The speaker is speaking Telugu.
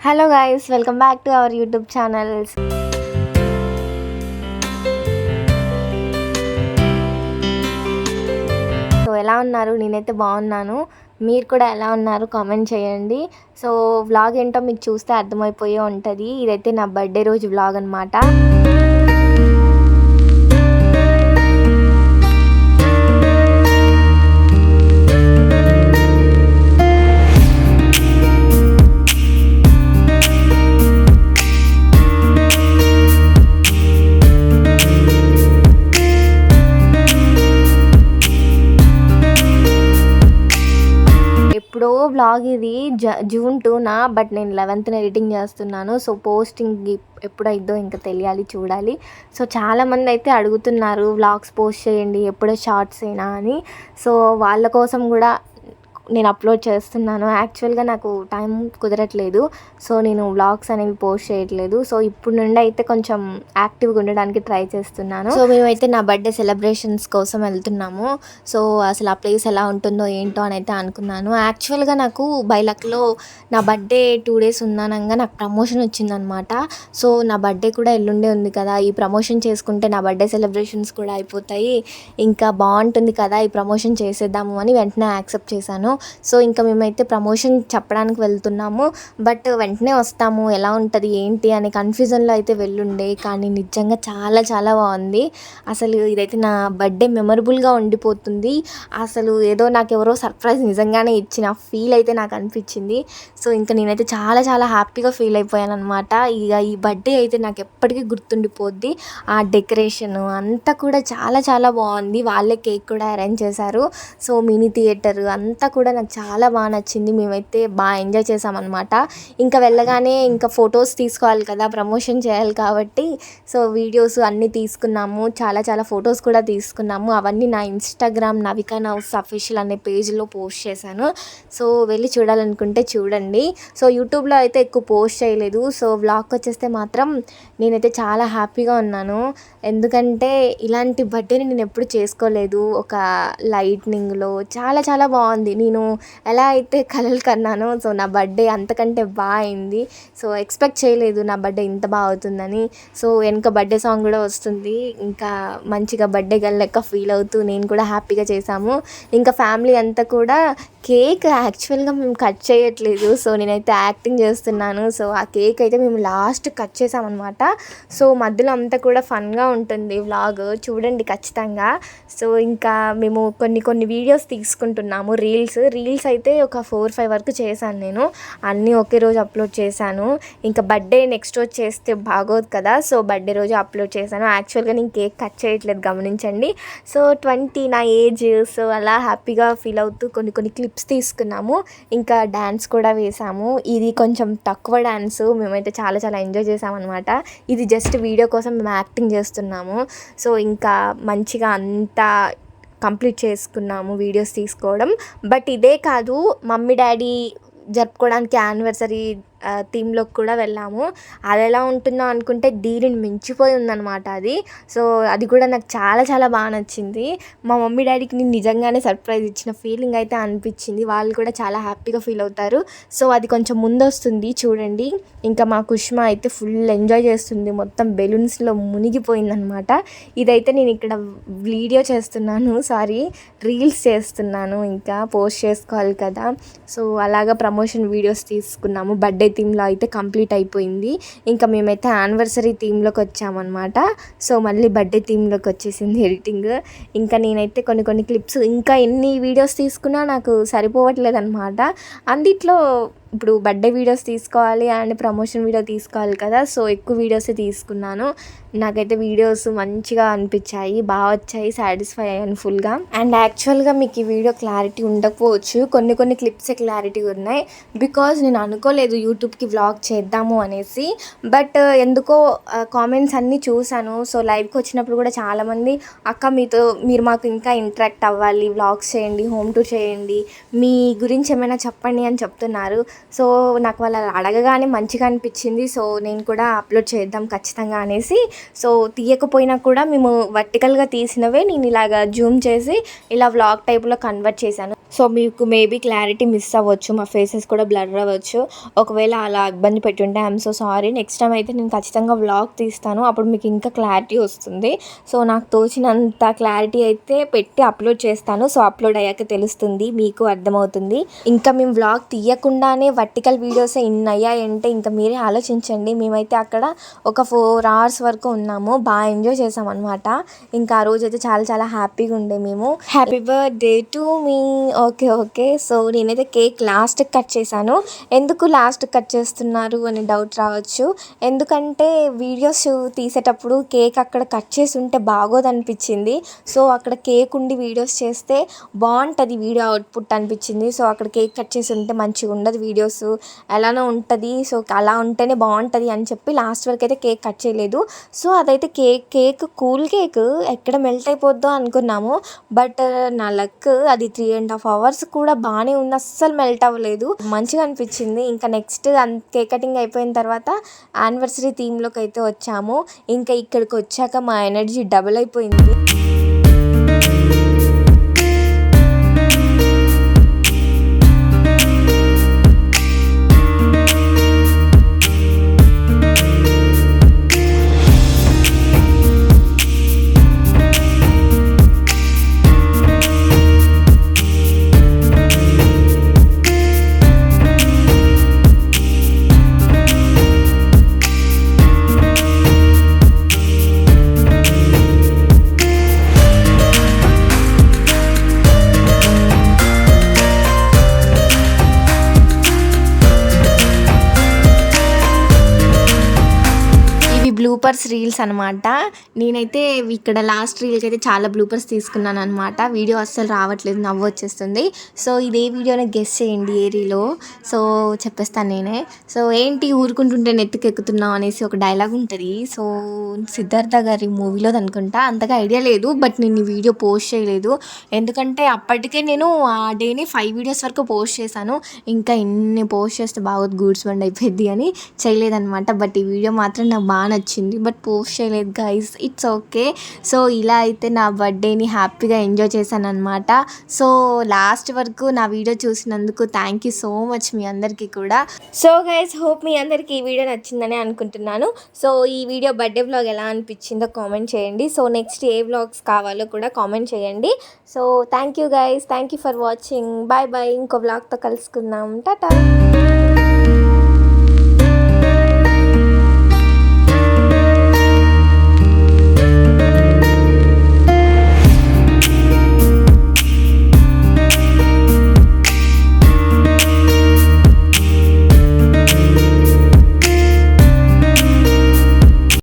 Hello guys, welcome back to our YouTube channels. So ఎలా ఉన్నారు? నేనైతే బాగున్నాను. మీరు కూడా ఎలా ఉన్నారు కామెంట్ చేయండి. సో వ్లాగ్ ఏంటో మీకు చూస్తే అర్థమైపోయే ఉంటుంది. ఇదైతే నా బర్త్డే రోజు వ్లాగ్ అనమాట. ఎప్పుడో వ్లాగ్ ఇది జూన్ 2న, బట్ నేను 11th ఎడిటింగ్ చేస్తున్నాను. సో పోస్టింగ్ ఎప్పుడైద్దో ఇంకా తెలియాలి, చూడాలి. సో చాలామంది అయితే అడుగుతున్నారు వ్లాగ్స్ పోస్ట్ చేయండి, ఎప్పుడో షార్ట్స్ అయినా అని. సో వాళ్ళ కోసం కూడా నేను అప్లోడ్ చేస్తున్నాను. యాక్చువల్గా నాకు టైం కుదరట్లేదు, సో నేను వ్లాగ్స్ అనేవి పోస్ట్ చేయట్లేదు. సో ఇప్పుడు నుండి అయితే కొంచెం యాక్టివ్గా ఉండడానికి ట్రై చేస్తున్నాను. సో మేమైతే నా బర్త్డే సెలబ్రేషన్స్ కోసం వెళ్తున్నాము. సో అసలు ఆ ప్లేస్ ఎలా ఉంటుందో ఏంటో అని అయితే అనుకున్నాను. యాక్చువల్గా నాకు బైలక్లో నా బర్త్డే 2 days ఉన్నానంగా నాకు ప్రమోషన్ వచ్చిందనమాట. సో నా బర్త్డే కూడా ఎల్లుండే ఉంది కదా, ఈ ప్రమోషన్ చేసుకుంటే నా బర్త్డే సెలబ్రేషన్స్ కూడా అయిపోతాయి, ఇంకా బాగుంటుంది కదా, ఈ ప్రమోషన్ చేసేద్దాము అని వెంటనే యాక్సెప్ట్ చేశాను. సో ఇంకా మేమైతే ప్రమోషన్ చెప్పడానికి వెళ్తున్నాము, బట్ వెంటనే వస్తాము, ఎలా ఉంటుంది ఏంటి అనే కన్ఫ్యూజన్లో అయితే వెళ్ళుండే. కానీ నిజంగా చాలా చాలా బాగుంది. అసలు ఇదైతే నా బర్త్డే మెమరబుల్గా ఉండిపోతుంది. అసలు ఏదో నాకు ఎవరో సర్ప్రైజ్ నిజంగానే ఇచ్చిన ఫీల్ అయితే నాకు అనిపించింది. సో ఇంకా నేనైతే చాలా చాలా హ్యాపీగా ఫీల్ అయిపోయాను అనమాట. ఇక ఈ బర్త్డే అయితే నాకు ఎప్పటికీ గుర్తుండిపోద్ది. ఆ డెకరేషన్ అంతా కూడా చాలా చాలా బాగుంది. వాళ్ళే కేక్ కూడా అరేంజ్ చేశారు. సో మినీ థియేటర్ అంతా కూడా నాకు చాలా బాగా నచ్చింది. మేమైతే బాగా ఎంజాయ్ చేసామన్నమాట. ఇంకా వెళ్ళగానే ఇంకా ఫొటోస్ తీసుకోవాలి కదా, ప్రమోషన్ చేయాలి కాబట్టి. సో వీడియోస్ అన్నీ తీసుకున్నాము, చాలా చాలా ఫొటోస్ కూడా తీసుకున్నాము. అవన్నీ నా ఇన్స్టాగ్రామ్ నవికా నవ్స్ అఫీషియల్ అనే పేజ్లో పోస్ట్ చేశాను. సో వెళ్ళి చూడాలనుకుంటే చూడండి. సో యూట్యూబ్లో అయితే ఎక్కువ పోస్ట్ చేయలేదు. సో వ్లాగ్కి వచ్చేస్తే మాత్రం నేనైతే చాలా హ్యాపీగా ఉన్నాను. ఎందుకంటే ఇలాంటి బర్త్డేని నేను ఎప్పుడు చేసుకోలేదు. ఒక లైట్నింగ్లో చాలా చాలా బాగుంది. నేను ఎలా అయితే కలలు కన్నానో, సో నా బర్త్డే అంతకంటే బాగా అయింది. సో ఎక్స్పెక్ట్ చేయలేదు నా బర్త్డే ఇంత బాగా అవుతుందని. సో వెనక బర్త్డే సాంగ్ కూడా వస్తుంది. ఇంకా మంచిగా బర్త్డే గర్ల్ లెక్క ఫీల్ అవుతూ నేను కూడా హ్యాపీగా చేశాము. ఇంకా ఫ్యామిలీ అంతా కూడా కేక్ యాక్చువల్గా మేము కట్ చేయట్లేదు, సో నేనైతే యాక్టింగ్ చేస్తున్నాను. సో ఆ కేక్ అయితే మేము లాస్ట్ కట్ చేసామన్నమాట. సో మధ్యలో అంతా కూడా ఫన్గా ఉంటుంది వ్లాగ్, చూడండి ఖచ్చితంగా. సో ఇంకా మేము కొన్ని వీడియోస్ తీసుకుంటున్నాము, రీల్స్ అయితే ఒక 4-5 వరకు చేశాను నేను. అన్నీ ఒకే రోజు అప్లోడ్ చేశాను. ఇంకా బర్త్డే నెక్స్ట్ రోజు చేస్తే బాగోదు కదా, సో బర్త్డే రోజు అప్లోడ్ చేశాను. యాక్చువల్గా నేను కేక్ కట్ చేయట్లేదు, గమనించండి. సో 20 నా ఏజ్. సో అలా హ్యాపీగా ఫీల్ అవుతూ కొన్ని క్లిప్స్ తీసుకున్నాము. ఇంకా డ్యాన్స్ కూడా వేసాము. ఇది కొంచెం తక్కువ డ్యాన్స్, మేమైతే చాలా చాలా ఎంజాయ్ చేసామన్నమాట. ఇది జస్ట్ వీడియో కోసం మేము యాక్టింగ్ చేస్తున్నాము. సో ఇంకా మంచిగా అంతా కంప్లీట్ చేసుకున్నాము వీడియోస్ తీసుకోవడం. బట్ ఇదే కాదు, మమ్మీ డాడీ జరుపుకోవడానికి యానివర్సరీ థీమ్లోకి కూడా వెళ్ళాము. అది ఎలా ఉంటుందో అనుకుంటే దీనిని మించిపోయి ఉందన్నమాట అది. సో అది కూడా నాకు చాలా చాలా బాగా నచ్చింది. మా మమ్మీ డాడీకి నేను నిజంగానే సర్ప్రైజ్ ఇచ్చిన ఫీలింగ్ అయితే అనిపించింది. వాళ్ళు కూడా చాలా హ్యాపీగా ఫీల్ అవుతారు. సో అది కొంచెం ముందు వస్తుంది చూడండి. ఇంకా మా కుష్మా అయితే ఫుల్ ఎంజాయ్ చేస్తుంది, మొత్తం బెలూన్స్లో మునిగిపోయిందనమాట. ఇదైతే నేను ఇక్కడ వీడియో చేస్తున్నాను, రీల్స్ చేస్తున్నాను, ఇంకా పోస్ట్ చేసుకోవాలి కదా. సో అలాగా ప్రమోషన్ వీడియోస్ తీసుకున్నాము. బర్త్డే థీమ్లో అయితే కంప్లీట్ అయిపోయింది. ఇంకా మేమైతే యానివర్సరీ థీమ్లోకి వచ్చామన్నమాట. సో మళ్ళీ బర్త్డే థీమ్లోకి వచ్చేసింది ఎడిటింగ్. ఇంకా నేనైతే కొన్ని క్లిప్స్, ఇంకా ఎన్ని వీడియోస్ తీసుకున్నా నాకు సరిపోవట్లేదు అనమాట. అందుట్లో ఇప్పుడు బర్త్డే వీడియోస్ తీసుకోవాలి అండ్ ప్రమోషన్ వీడియో తీసుకోవాలి కదా, సో ఎక్కువ వీడియోసే తీసుకున్నాను. నాకైతే వీడియోస్ మంచిగా అనిపించాయి, బాగా వచ్చాయి, సాటిస్ఫై అయ్యాను ఫుల్గా. అండ్ యాక్చువల్గా మీకు ఈ వీడియో క్లారిటీ ఉండకపోవచ్చు, కొన్ని క్లిప్సే క్లారిటీ ఉన్నాయి. బికాజ్ నేను అనుకోలేదు యూట్యూబ్కి వ్లాగ్ చేద్దాము అనేసి. బట్ ఎందుకో కామెంట్స్ అన్నీ చూశాను. సో లైవ్కి వచ్చినప్పుడు కూడా చాలామంది అక్క మీరు మాకు ఇంకా ఇంటరాక్ట్ అవ్వాలి, వ్లాగ్స్ చేయండి, హోమ్ టూర్ చేయండి, మీ గురించి ఏమైనా చెప్పండి అని చెప్తున్నారు. సో నాకు వాళ్ళు అడగగానే మంచిగా అనిపించింది. సో నేను కూడా అప్లోడ్ చేద్దాం ఖచ్చితంగా అనేసి, సో తీయకపోయినా కూడా మేము వర్టికల్గా తీసినవే నేను ఇలాగ జూమ్ చేసి ఇలా వ్లాగ్ టైప్లో కన్వర్ట్ చేశాను. సో మీకు మేబీ క్లారిటీ మిస్ అవ్వచ్చు, మా ఫేసెస్ కూడా బ్లర్ అవ్వచ్చు. ఒకవేళ అలా ఇబ్బంది పెట్టుంటే I'm so sorry. Next time అయితే నేను ఖచ్చితంగా వ్లాగ్ తీస్తాను, అప్పుడు మీకు ఇంకా క్లారిటీ వస్తుంది. సో నాకు తోచినంత క్లారిటీ అయితే పెట్టి అప్లోడ్ చేస్తాను. సో అప్లోడ్ అయ్యాక తెలుస్తుంది, మీకు అర్థమవుతుంది. ఇంకా మేము వ్లాగ్ తీయకుండానే వర్టికల్ వీడియోస్ ఇన్ని అయ్యాయంటే ఇంకా మీరే ఆలోచించండి. మేమైతే అక్కడ ఒక 4 hours వరకు ఉన్నాము, బాగా ఎంజాయ్ చేసాం అనమాట. ఇంకా ఆ రోజైతే చాలా చాలా హ్యాపీగా ఉండే మేము. Happy birthday to me. Okay. So నేనైతే కేక్ లాస్ట్ కట్ చేశాను. ఎందుకు లాస్ట్ కట్ చేస్తున్నారు అని డౌట్ రావచ్చు. ఎందుకంటే వీడియోస్ తీసేటప్పుడు కేక్ అక్కడ కట్ చేసి ఉంటే బాగోదనిపించింది. సో అక్కడ కేక్ ఉండి వీడియోస్ చేస్తే బాగుంటుంది వీడియో అవుట్పుట్ అనిపించింది. సో అక్కడ కేక్ కట్ చేసి ఉంటే మంచిగా ఉండదు, వీడియోస్ ఎలానో ఉంటుంది. సో అలా ఉంటేనే బాగుంటుంది అని చెప్పి లాస్ట్ వరకు అయితే కేక్ కట్ చేయలేదు. సో అదైతే కేక్ కూల్ కేక్ ఎక్కడ మెల్ట్ అయిపోద్దో అనుకున్నాము. బట్ నా లక్ అది 3.5 hours కూడా బాగానే ఉంది, అస్సలు మెల్ట్ అవ్వలేదు, మంచిగా అనిపించింది. ఇంకా నెక్స్ట్ కేక్ కటింగ్ అయిపోయిన తర్వాత యానివర్సరీ థీమ్లోకి అయితే వచ్చాము. ఇంకా ఇక్కడికి వచ్చాక మా ఎనర్జీ డబుల్ అయిపోయింది. బ్లూపర్స్ రీల్స్ అనమాట. నేనైతే ఇక్కడ లాస్ట్ రీల్కి అయితే చాలా బ్లూపర్స్ తీసుకున్నాను అనమాట. వీడియో అస్సలు రావట్లేదు, నవ్వు వచ్చేస్తుంది. సో ఇదే వీడియోని గెస్ చేయండి ఏ రీలో. సో చెప్పేస్తాను నేనే. సో ఏంటి ఊరుకుంటుంటే నెత్తికెక్కుతున్నావు అనేసి ఒక డైలాగ్ ఉంటుంది. సో సిద్ధార్థ గారి మూవీలో అనుకుంటా, అంతగా ఐడియా లేదు. బట్ నేను ఈ వీడియో పోస్ట్ చేయలేదు, ఎందుకంటే అప్పటికే నేను ఆ డేని 5 videos వరకు పోస్ట్ చేశాను. ఇంకా ఇన్ని పోస్ట్ చేస్తే బాగోదు, గూడ్స్ బండ్ అయిపోద్ది అని చేయలేదన్నమాట. బట్ ఈ వీడియో మాత్రం నాకు బాగా నచ్చింది, బట్ పోస్ట్ చేయలేదు గైస్, ఇట్స్ ఓకే. సో ఇలా అయితే నా బర్త్డేని హ్యాపీగా ఎంజాయ్ చేశాను అనమాట. సో లాస్ట్ వరకు నా వీడియో చూసినందుకు థ్యాంక్ యూ సో మచ్ మీ అందరికీ కూడా. సో గైస్ హోప్ మీ అందరికీ ఈ వీడియో నచ్చిందని అనుకుంటున్నాను. సో ఈ వీడియో బర్త్డే వ్లాగ్ ఎలా అనిపించిందో కామెంట్ చేయండి. సో నెక్స్ట్ ఏ వ్లాగ్స్ కావాలో కూడా కామెంట్ చేయండి. So thank you guys, thank you for watching. Bye bye. ఇంకో వ్లాగ్తో కలుసుకుందాం. టాటా.